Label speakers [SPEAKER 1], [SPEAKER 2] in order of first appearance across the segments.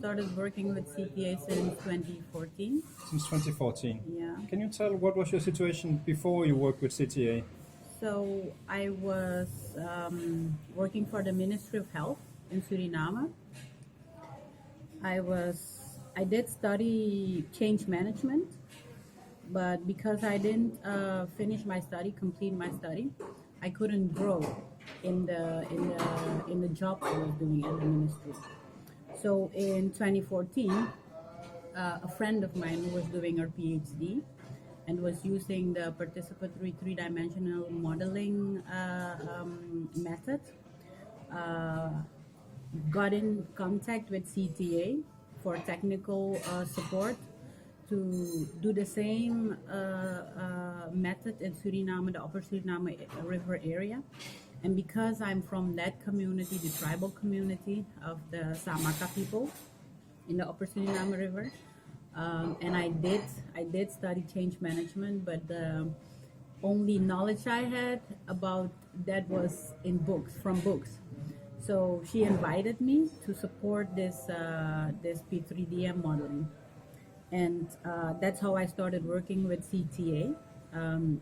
[SPEAKER 1] started working with CTA since 2014.
[SPEAKER 2] Since 2014.
[SPEAKER 1] Yeah.
[SPEAKER 2] Can you tell what was your situation before you worked with CTA?
[SPEAKER 1] So I was working for the Ministry of Health in Suriname. I did study change management, but because I didn't complete my study, I couldn't grow in the job I was doing at the ministry. So in 2014, a friend of mine who was doing her PhD and was using the participatory three-dimensional modeling method, got in contact with CTA for technical support to do the same method in Suriname, the Upper Suriname River area. And because I'm from that community, the tribal community of the Samaka people in the Upper Suriname River, and I did study change management, but the only knowledge I had about that was from books. So she invited me to support this P3DM modeling, and that's how I started working with CTA,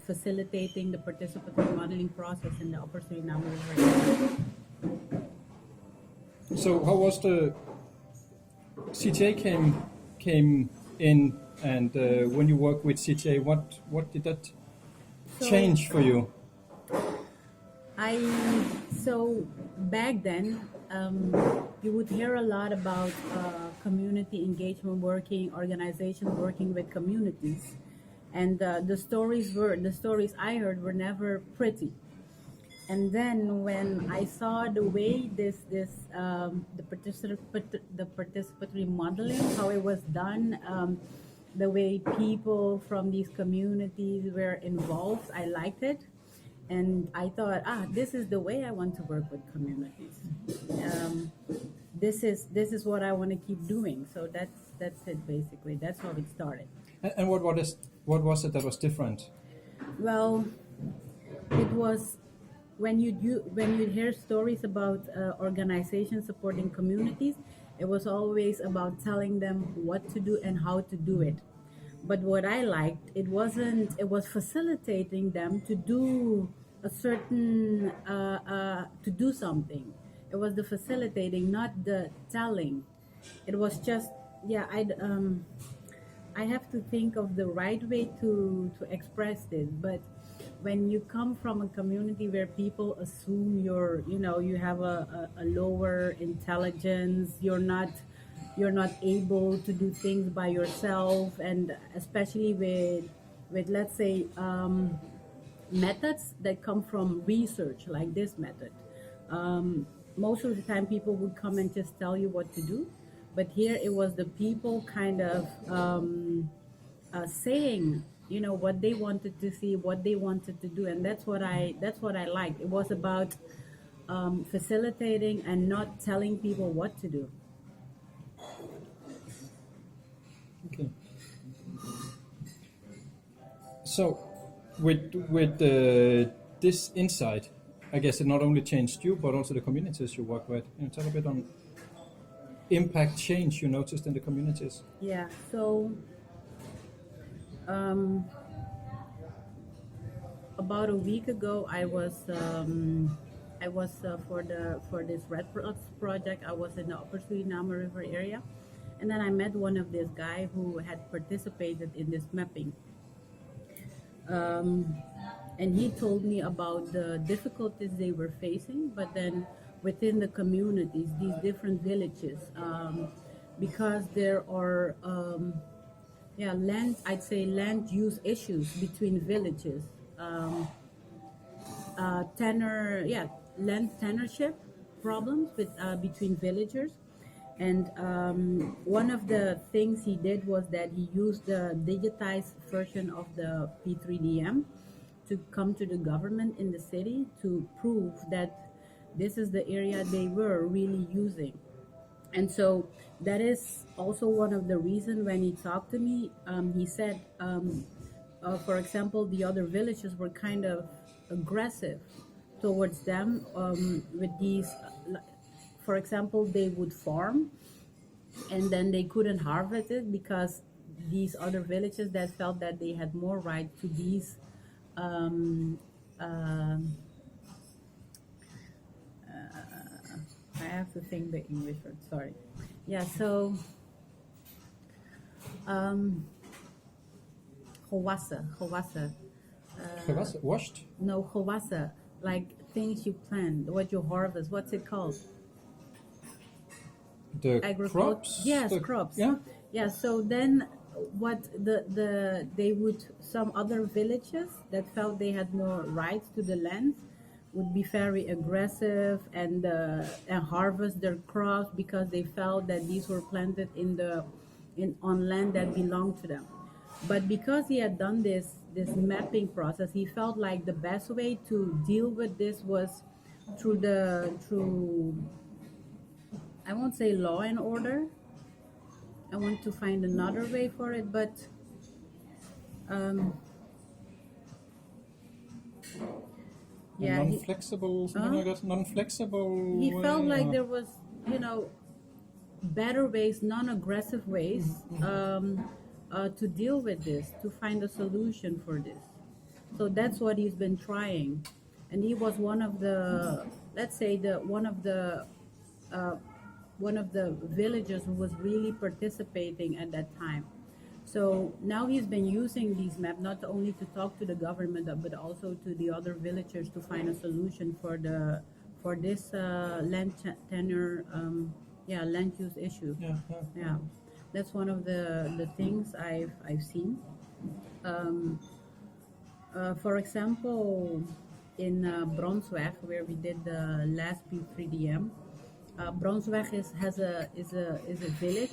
[SPEAKER 1] facilitating the participatory modeling process in the Upper Suriname River.
[SPEAKER 2] So how was the CTA came in, and when you work with CTA, what did that change for you?
[SPEAKER 1] So back then, you would hear a lot about community engagement organizations working with communities, and the stories I heard were never pretty. And then when I saw the way the participatory modeling, how it was done, the way people from these communities were involved, I liked it. And I thought, this is the way I want to work with communities. This is what I want to keep doing. So that's it basically. That's how it started.
[SPEAKER 2] And what was it that was different?
[SPEAKER 1] Well, it was when you hear stories about organizations supporting communities, it was always about telling them what to do and how to do it. But what I liked, it was facilitating them to do a certain, to do something. It was the facilitating, not the telling. It was just, I have to think of the right way to express this. But when you come from a community where people assume you have a lower intelligence, you're not able to do things by yourself, and especially with let's say methods that come from research like this method. Most of the time people would come and just tell you what to do, but here it was the people kind of saying what they wanted to see, what they wanted to do, and that's what I liked. It was about facilitating and not telling people what to do.
[SPEAKER 2] Okay. So, with this insight, I guess it not only changed you, but also the communities you work with. Can you tell a bit on impact change you noticed in the communities?
[SPEAKER 1] Yeah. So, about a week ago, I was for this Red Cross project. I was in the Upper Suriname River area. And then I met one of this guy who had participated in this mapping. And he told me about the difficulties they were facing, but then within the communities, these different villages, because there are, land use issues between villages, land tenorship problems between villagers. And one of the things he did was that he used the digitized version of the P3DM to come to the government in the city to prove that this is the area they were really using. And so that is also one of the reasons when he talked to me, he said, for example, the other villages were kind of aggressive towards them with these. For example, they would farm and then they couldn't harvest it because these other villages that felt that they had more right to these um, um I have to think the English word, sorry. Yeah, so um, Hawassa.
[SPEAKER 2] Washed?
[SPEAKER 1] No, Hawassa, like things you plant, what you harvest, what's it called?
[SPEAKER 2] The
[SPEAKER 1] Agriculture.
[SPEAKER 2] crops?
[SPEAKER 1] Yes,
[SPEAKER 2] The-
[SPEAKER 1] crops.
[SPEAKER 2] Yeah.
[SPEAKER 1] Yeah, so then what they would, some other villages that felt they had more rights to the land would be very aggressive and harvest their crops because they felt that these were planted in on land that belonged to them. But because he had done this mapping process, he felt like the best way to deal with this was through I won't say law and order. I want to find another way for it, but um,
[SPEAKER 2] A
[SPEAKER 1] yeah,
[SPEAKER 2] non-flexible, something
[SPEAKER 1] Huh?
[SPEAKER 2] like that. Non-flexible.
[SPEAKER 1] he felt
[SPEAKER 2] way,
[SPEAKER 1] like
[SPEAKER 2] or-
[SPEAKER 1] there was, better ways, non-aggressive ways to deal with this, to find a solution for this. So that's what he's been trying, and he was one of the, let's say, uh, one of the villagers who was really participating at that time. So now he's been using these maps not only to talk to the government but also to the other villagers to find a solution for this tenure, land use issue.
[SPEAKER 2] Yeah, yeah.
[SPEAKER 1] Yeah, that's one of the things I've seen. Um, for example, in Bronsweg, where we did the last P3DM, Bronsweg is a village.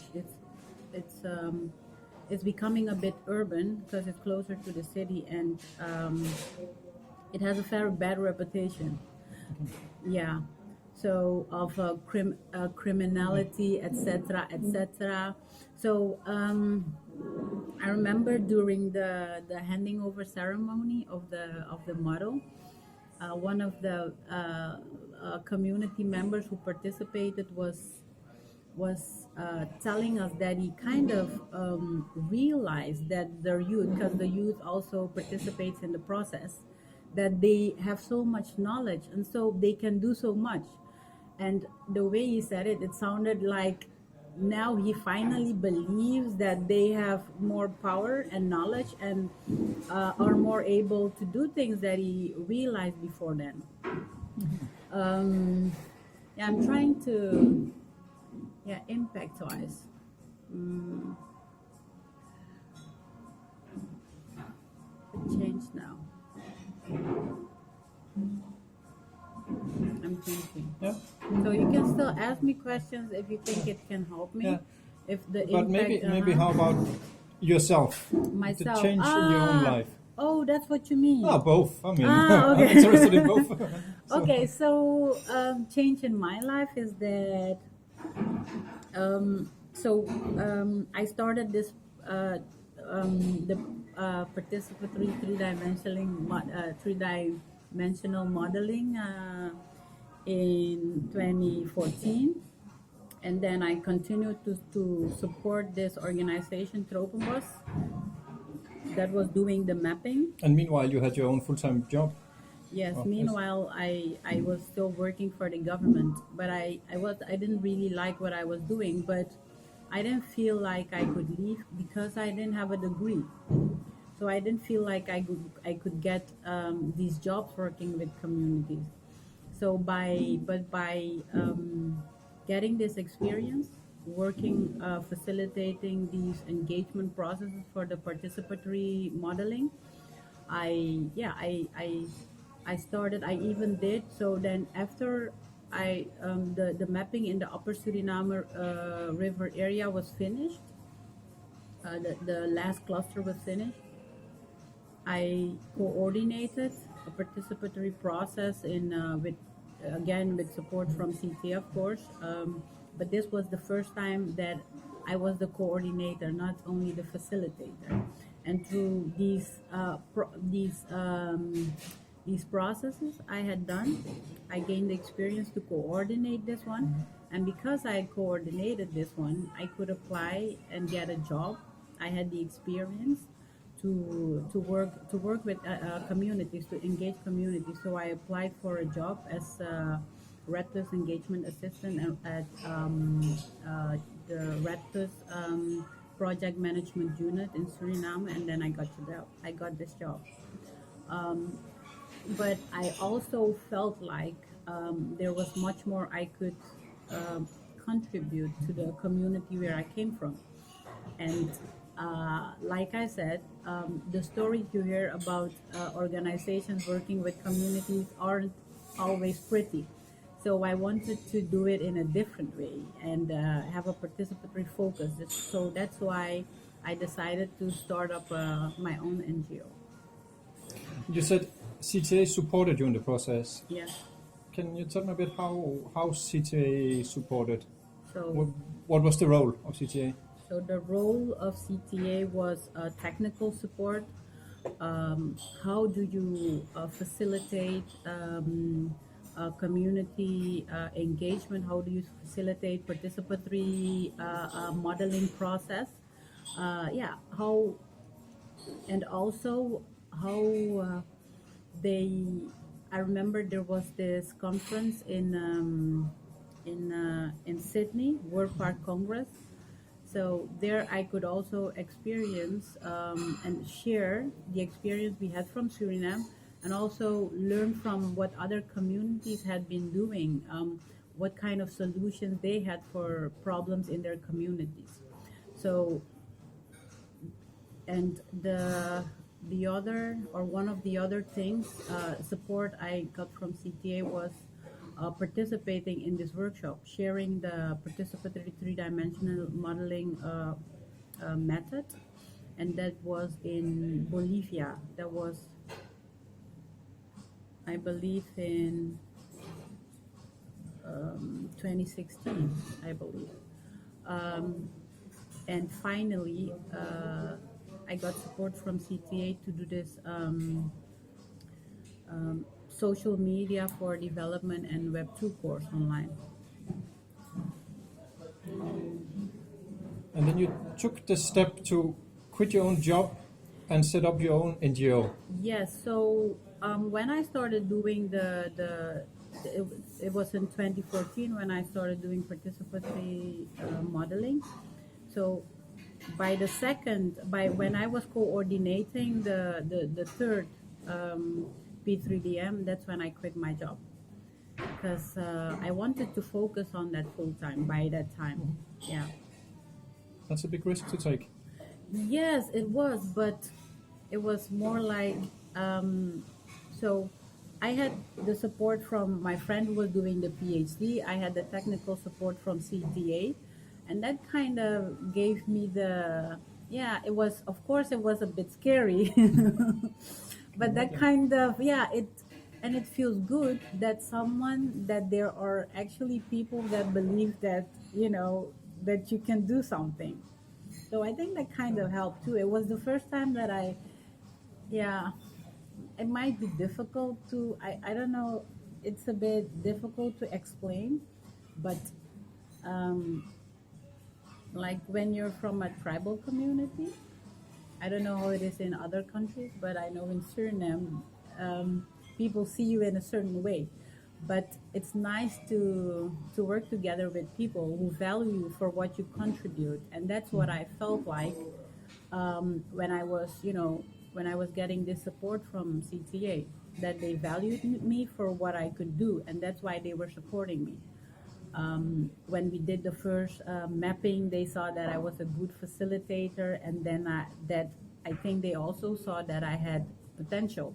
[SPEAKER 1] It's becoming a bit urban because it's closer to the city, and it has a very bad reputation. Yeah, so of criminality, etc., etc. So I remember during the handing over ceremony of the model, one of the community members who participated was telling us that he kind of realized that their youth, because the youth also participates in the process, that they have so much knowledge and so they can do so much. And the way he said it, it sounded like now he finally believes that they have more power and knowledge and are more able to do things that he realized before then. Yeah, I'm trying to, yeah, impact wise. It changed now. I'm thinking.
[SPEAKER 2] Yeah.
[SPEAKER 1] So you can still ask me questions if you think it can help me.
[SPEAKER 2] Yeah.
[SPEAKER 1] If the
[SPEAKER 2] But
[SPEAKER 1] impact,
[SPEAKER 2] maybe how about yourself?
[SPEAKER 1] myself,
[SPEAKER 2] The change in your own life.
[SPEAKER 1] Oh, that's what you mean.
[SPEAKER 2] Ah, both. I mean,
[SPEAKER 1] Okay.
[SPEAKER 2] I'm interested in both. So-
[SPEAKER 1] Okay, so change in my life is that I started this the participatory three-dimensional modeling in 2014, and then I continued to support this organization Tropenbos that was doing the mapping.
[SPEAKER 2] And meanwhile, you had your own full-time job.
[SPEAKER 1] Yes.
[SPEAKER 2] Oh, yes.
[SPEAKER 1] Meanwhile, I was still working for the government, but I didn't really like what I was doing, but I didn't feel like I could leave because I didn't have a degree. So I didn't feel like I could get these jobs working with communities. So by getting this experience, working facilitating these engagement processes for the participatory modeling, I started. I even did. So then after the mapping in the Upper Suriname River area was finished, the last cluster was finished, I coordinated a participatory process with support from CT, of course. But this was the first time that I was the coordinator, not only the facilitator. And through these processes I had done, I gained the experience to coordinate this one. And because I coordinated this one, I could apply and get a job. I had the experience to work with communities, to engage communities. So I applied for a job as a Red Plus engagement assistant at the Red Plus project management unit in Suriname, and then I got this job. But I also felt like there was much more I could um, contribute to the community where I came from. And like I said, the stories you hear about organizations working with communities aren't always pretty. So I wanted to do it in a different way and have a participatory focus. So that's why I decided to start up my own NGO.
[SPEAKER 2] You said CTA supported you in the process.
[SPEAKER 1] Yeah.
[SPEAKER 2] Can you tell me a bit how CTA supported?
[SPEAKER 1] So
[SPEAKER 2] What was the role of CTA?
[SPEAKER 1] So the role of CTA was technical support. How do you facilitate community engagement? How do you facilitate participatory modeling process? Yeah, how and also how they. I remember there was this conference in Sydney, World Park Congress. So there I could also experience and share the experience we had from Suriname, and also learn from what other communities had been doing, what kind of solutions they had for problems in their communities. So, and the other, or one of the other things, support I got from CTA was participating in this workshop, sharing the participatory three-dimensional modeling method, and that was in Bolivia. That was, I believe, in 2016, I believe. And finally, I got support from CTA to do this social media for development and Web 2 course online.
[SPEAKER 2] And then you took the step to quit your own job and set up your own NGO.
[SPEAKER 1] Yes, so when I started doing it was in 2014 when I started doing participatory modeling. So by when I was coordinating the third P3DM, that's when I quit my job, because I wanted to focus on that full time by that time. Yeah.
[SPEAKER 2] That's a big risk to take.
[SPEAKER 1] Yes, it was, but it was more like so I had the support from my friend who was doing the PhD. I had the technical support from CTA, and that kind of gave me it was, of course, it was a bit scary, but that kind of, and it feels good that there are actually people that believe that, that you can do something. So I think that kind of helped too. It was the first time that it might be difficult I don't know, it's a bit difficult to explain, but like when you're from a tribal community, I don't know how it is in other countries, but I know in Suriname, people see you in a certain way. But it's nice to work together with people who value you for what you contribute, and that's what I felt like when I was getting this support from CTA, that they valued me for what I could do, and that's why they were supporting me. When we did the first mapping, they saw that I was a good facilitator, and then I think they also saw that I had potential.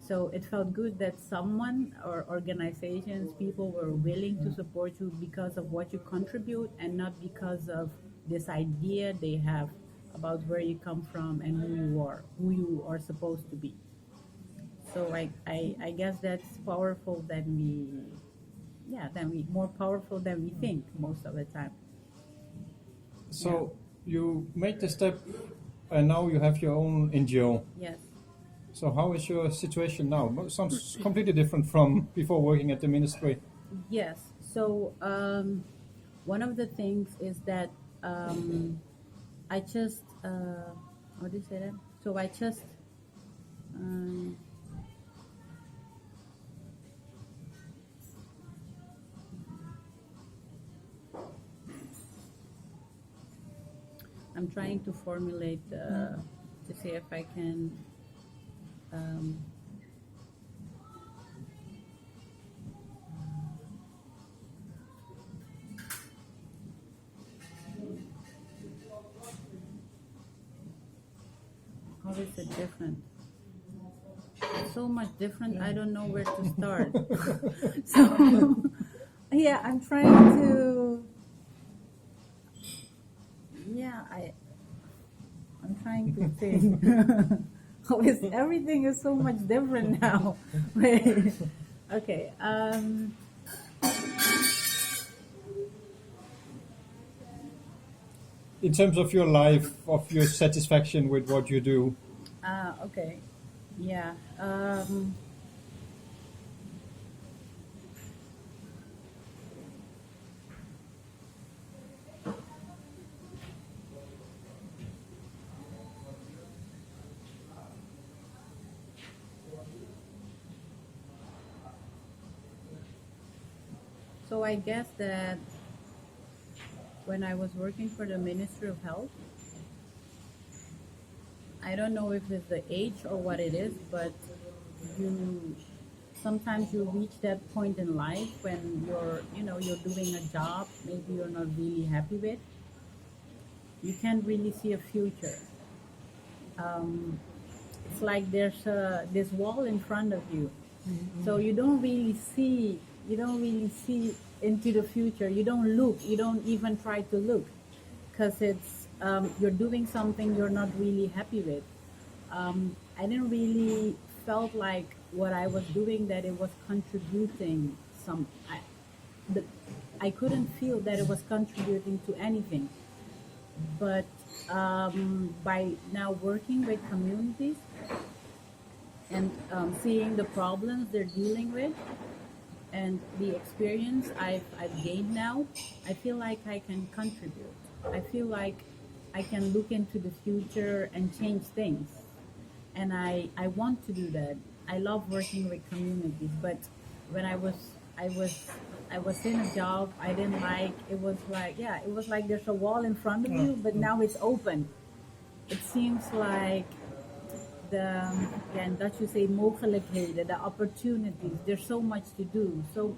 [SPEAKER 1] So it felt good that someone or organizations, people were willing to support you because of what you contribute, and not because of this idea they have about where you come from and who you are supposed to be. So I guess that's powerful more powerful than we think most of the time.
[SPEAKER 2] So you made the step, and now you have your own NGO.
[SPEAKER 1] Yes.
[SPEAKER 2] So how is your situation now? Sounds completely different from before working at the ministry.
[SPEAKER 1] Yes. So one of the things is that I just how do you say that? So I just um, I'm trying to formulate to see if I can. Um, how is it different? It's so much different. I don't know where to start. So yeah, I'm trying to. Yeah, I'm trying to think. How is everything is so much different now? Wait. Okay.
[SPEAKER 2] In terms of your life, of your satisfaction with what you do.
[SPEAKER 1] Okay. Yeah. So I guess that when I was working for the Ministry of Health, I don't know if it's the age or what it is, but you sometimes you reach that point in life when you're doing a job maybe you're not really happy with. You can't really see a future. It's like there's this wall in front of you, so you don't really see into the future. You don't look. You don't even try to look, because it's you're doing something you're not really happy with. I didn't really felt like what I was doing that it was contributing some. The, I couldn't feel that it was contributing to anything. But by now working with communities and seeing the problems they're dealing with and the experience I've gained now, I feel like I can contribute. I feel like I can look into the future and change things. And I want to do that. I love working with communities, but when I was in a job I didn't like, it was like there's a wall in front of you, but now it's open. It seems like in Dutch you say mogelijkheden, the opportunities. There's so much to do. So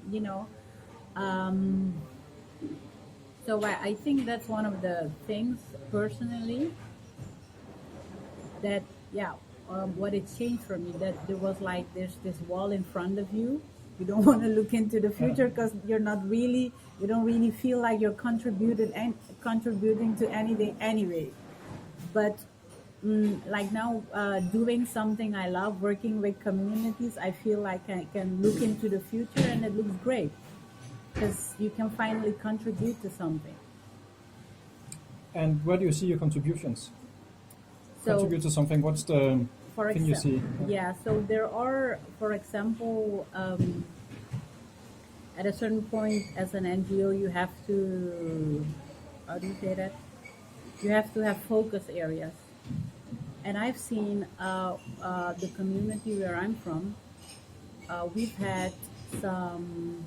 [SPEAKER 1] so I think that's one of the things personally that what it changed for me, that there was like there's this wall in front of you. You don't want to look into the future because you don't really feel like you're contributing to anything anyway. But like now, doing something I love, working with communities, I feel like I can look into the future and it looks great because you can finally contribute to something.
[SPEAKER 2] And where do you see your contributions?
[SPEAKER 1] So,
[SPEAKER 2] Contribute to something. What's the thing you see?
[SPEAKER 1] Yeah, so there are, for example, at a certain point as an NGO, you have to, how do you say that? You have to have focus areas. And I've seen the community where I'm from, we've had some,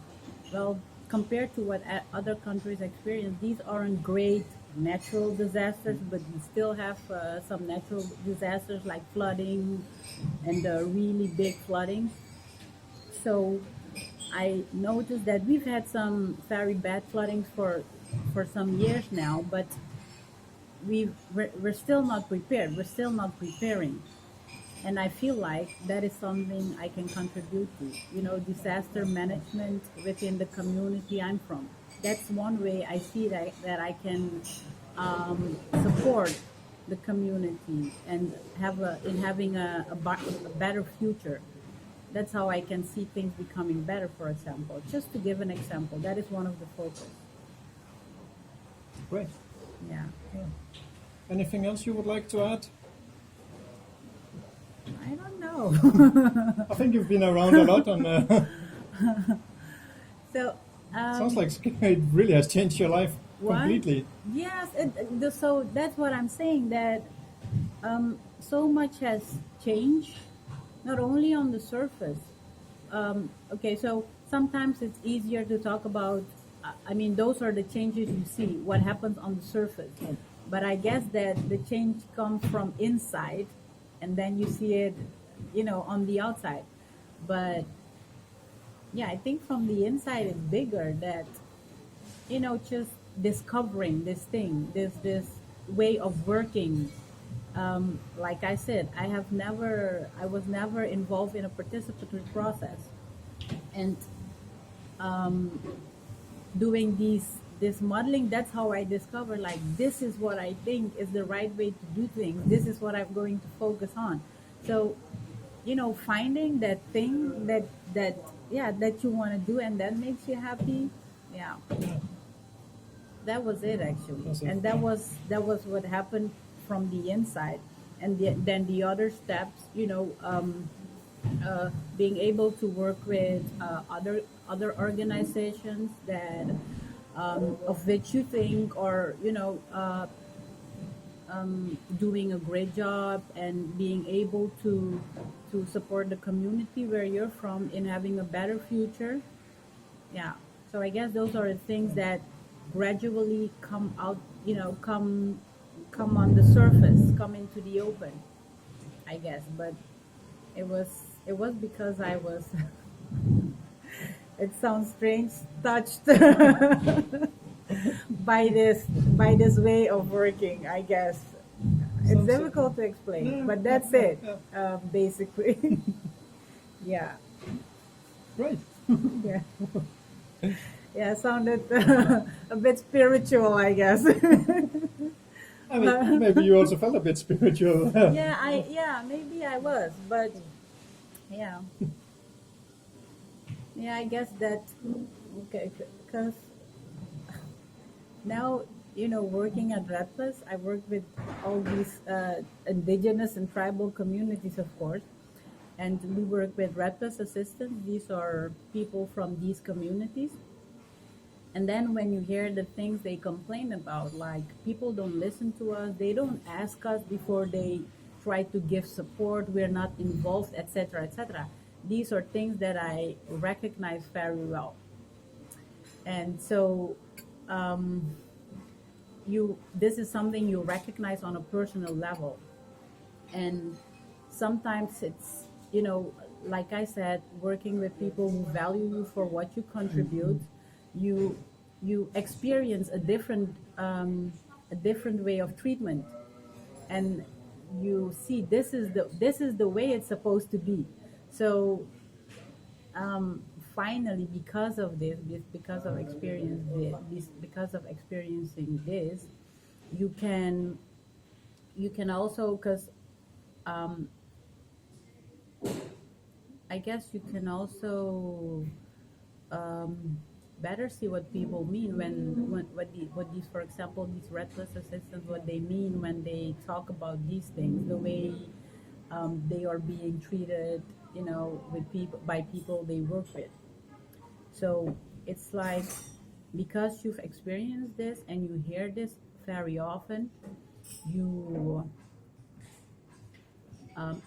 [SPEAKER 1] well, compared to what other countries experience, these aren't great natural disasters, but we still have some natural disasters like flooding and really big flooding. So I noticed that we've had some very bad floodings for some years now, but we're still not prepared. We're still not preparing. And I feel like that is something I can contribute to, disaster management within the community I'm from. That's one way I see that I can support the community and having a better future. That's how I can see things becoming better, for example. Just to give an example, that is one of the focus.
[SPEAKER 2] Great.
[SPEAKER 1] Yeah.
[SPEAKER 2] Anything else you would like to add?
[SPEAKER 1] I don't know.
[SPEAKER 2] I think you've been around a lot on.
[SPEAKER 1] So
[SPEAKER 2] Sounds like it really has changed your life
[SPEAKER 1] What?
[SPEAKER 2] completely.
[SPEAKER 1] Yes, so that's what I'm saying, that so much has changed, not only on the surface. Okay, so sometimes it's easier to talk about, I mean, those are the changes you see, what happens on the surface. But I guess that the change comes from inside, and then you see it, on the outside. But yeah, I think from the inside it's bigger, that just discovering this thing, this way of working. Like I said, I was never involved in a participatory process, and doing this modeling, that's how I discovered, like, this is what I think is the right way to do things. This is what I'm going to focus on. So, finding that thing that you want to do and that makes you happy. Yeah, that was it actually.
[SPEAKER 2] That's it.
[SPEAKER 1] And that was what happened from the inside. And then the other steps, being able to work with other organizations that of which you think are doing a great job, and being able to support the community where you're from in having a better future. Yeah. So I guess those are the things that gradually come out, come on the surface, come into the open, I guess. But it was because I was it sounds strange, touched by this way of working, I guess. It's
[SPEAKER 2] Sounds-
[SPEAKER 1] difficult to explain,
[SPEAKER 2] Yeah,
[SPEAKER 1] but that's
[SPEAKER 2] yeah,
[SPEAKER 1] it,
[SPEAKER 2] yeah.
[SPEAKER 1] basically. Yeah.
[SPEAKER 2] Great.
[SPEAKER 1] Yeah. Yeah, it sounded a bit spiritual, I guess.
[SPEAKER 2] I mean, maybe you also felt a bit spiritual.
[SPEAKER 1] Yeah, maybe I was, but yeah. Yeah, I guess that, okay, because now, working at Redplus, I work with all these indigenous and tribal communities, of course, and we work with Redplus assistants. These are people from these communities. And then when you hear the things they complain about, like people don't listen to us, they don't ask us before they try to give support, we're not involved, etc., etc. These are things that I recognize very well. And so this is something you recognize on a personal level. And sometimes it's, like I said, working with people who value you for what you contribute, you experience a different way of treatment, and you see this is the way it's supposed to be. So finally, because of because of because of experiencing this, you can also, because I guess you can also better see what people mean what these, for example, these Redplus assistants, what they mean when they talk about these things, the way they are being treated, with people they work with. So it's like, because you've experienced this and you hear this very often, you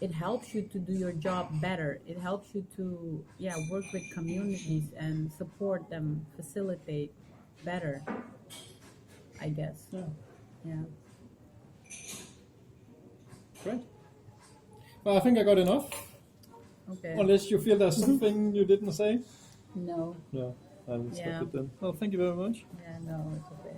[SPEAKER 1] it helps you to do your job better. It helps you to work with communities and support them, facilitate better, I guess.
[SPEAKER 2] Yeah.
[SPEAKER 1] Yeah.
[SPEAKER 2] Great. Well, I think I got enough.
[SPEAKER 1] Okay.
[SPEAKER 2] Unless you feel there's something you didn't say.
[SPEAKER 1] No.
[SPEAKER 2] No, I'll stop
[SPEAKER 1] Yeah.
[SPEAKER 2] it then. Well, thank you very much.
[SPEAKER 1] Yeah. No. It's okay.